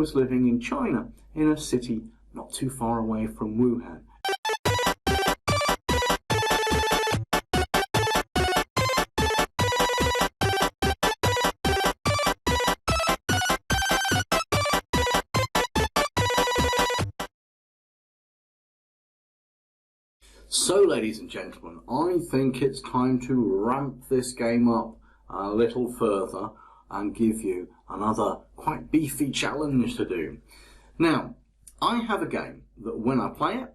was living in China, in a city not too far away from Wuhan. So, ladies and gentlemen, I think it's time to ramp this game up a little further and give you another quite beefy challenge to do. Now, I have a game that when I play it,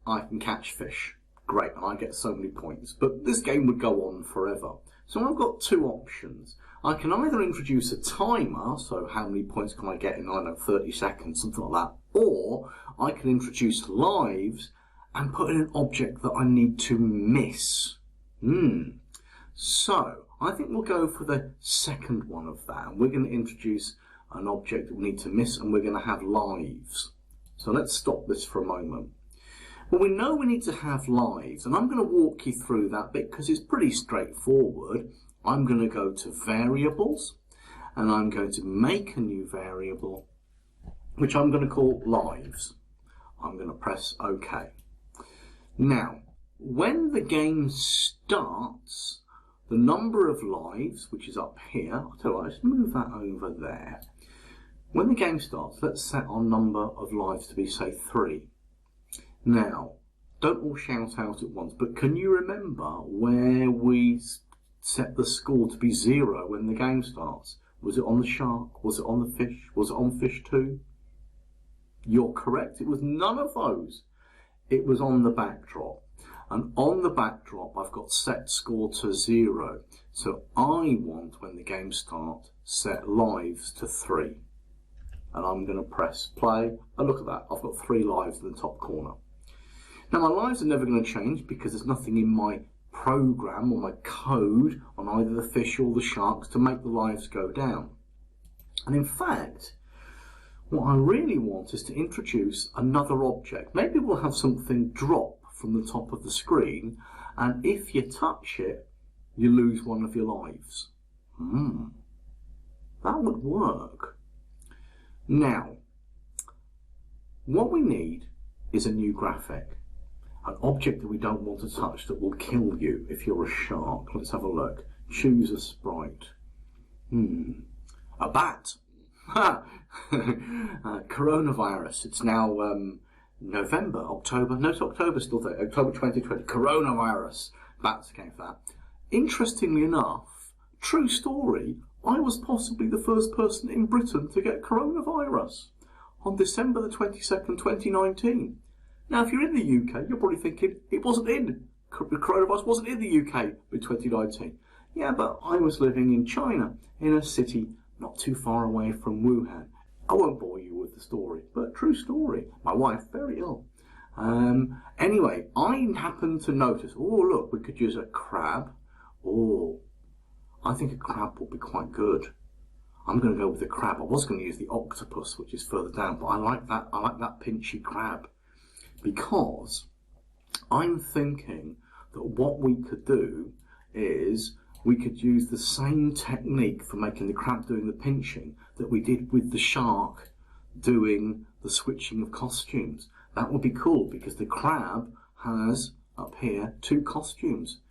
I can catch fish. Great, and I get so many points. But this game would go on forever. So I've got two options. I can either introduce a timer, so how many points can I get in, I don't know, 30 seconds, something like that. Or I can introduce lives and put in an object that I need to miss. So, I think we'll go for the second one of that. And we're going to introduce an object that we need to miss, and we're going to have lives. So let's stop this for a moment. Well, we know we need to have lives, and I'm going to walk you through that bit because it's pretty straightforward. I'm going to go to variables, and I'm going to make a new variable, which I'm going to call lives. I'm going to press OK. Now, when the game starts, the number of lives, which is up here, I'll tell you what, let's move that over there. When the game starts, let's set our number of lives to be, say, 3. Now, don't all shout out at once, but can you remember where we set the score to be 0 when the game starts? Was it on the shark? Was it on the fish? Was it on fish 2? You're correct, it was none of those. It was on the backdrop, and on the backdrop I've got set score to 0, so I want, when the game starts, set lives to 3, and I'm going to press play, and look at that, I've got 3 lives in the top corner. Now my lives are never going to change because there's nothing in my program or my code on either the fish or the sharks to make the lives go down, and in fact what I really want is to introduce another object. Maybe we'll have something drop from the top of the screen, and if you touch it, you lose one of your lives. That would work. Now, what we need is a new graphic. An object that we don't want to touch that will kill you if you're a shark. Let's have a look. Choose a sprite. A bat. Coronavirus. It's now November, October. No, it's October still there. October 2020. Coronavirus. Bats came for that. Interestingly enough, true story, I was possibly the first person in Britain to get coronavirus on December the 22nd, 2019. Now, if you're in the UK, you're probably thinking it wasn't in. Coronavirus wasn't in the UK in 2019. Yeah, but I was living in China, in a city not too far away from Wuhan. I won't bore you with the story, but true story. My wife, very ill. Anyway, I happened to notice, oh look, we could use a crab. Oh, I think a crab will be quite good. I'm going to go with the crab. I was going to use the octopus, which is further down, but I like that pinchy crab. Because I'm thinking that what we could do is we could use the same technique for making the crab doing the pinching that we did with the shark doing the switching of costumes. That would be cool because the crab has up here 2 costumes,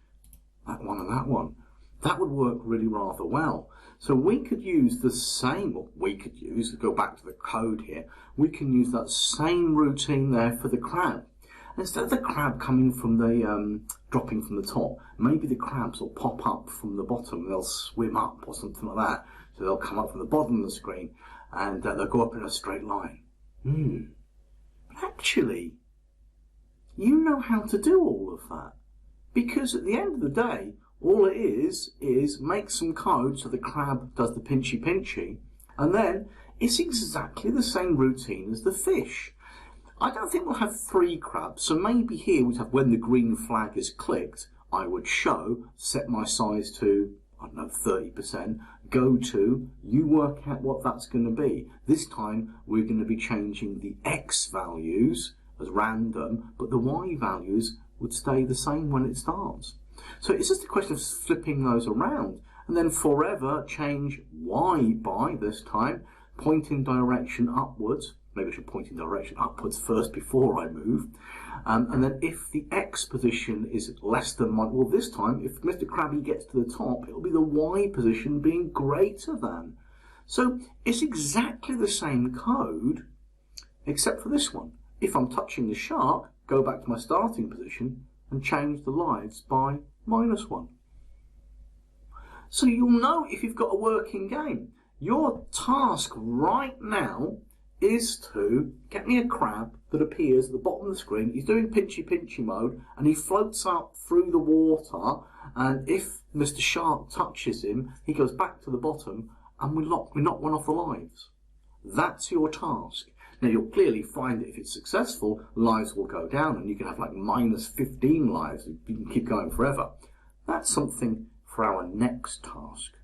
that one and that one. That would work really rather well. So we could use the same, or we could use, go back to the code here, we can use that same routine there for the crab. Instead of the crab coming from the, dropping from the top, maybe the crabs will pop up from the bottom and they'll swim up or something like that. So they'll come up from the bottom of the screen and they'll go up in a straight line. But actually, you know how to do all of that. Because at the end of the day, all it is make some code so the crab does the pinchy pinchy, and then it's exactly the same routine as the fish. I don't think we'll have 3 crabs, so maybe here we'd have, when the green flag is clicked, I would show, set my size to, I don't know, 30%, go to, you work out what that's going to be. This time we're going to be changing the X values as random, but the Y values would stay the same when it starts. So it's just a question of flipping those around, and then forever change Y by, this time, pointing direction upwards. Maybe I should point in direction upwards first before I move. And then if the X position is less than 1, well, this time, if Mr. Krabby gets to the top, it'll be the Y position being greater than. So it's exactly the same code, except for this one. If I'm touching the shark, go back to my starting position and change the lives by -1. So you'll know if you've got a working game. Your task right now is to get me a crab that appears at the bottom of the screen. He's doing pinchy mode and he floats up through the water, and if Mr. Shark touches him, he goes back to the bottom and we knock one off the lives. That's your task. Now you'll clearly find that if it's successful, lives will go down and you can have like -15 lives. You can keep going forever. That's something for our next task.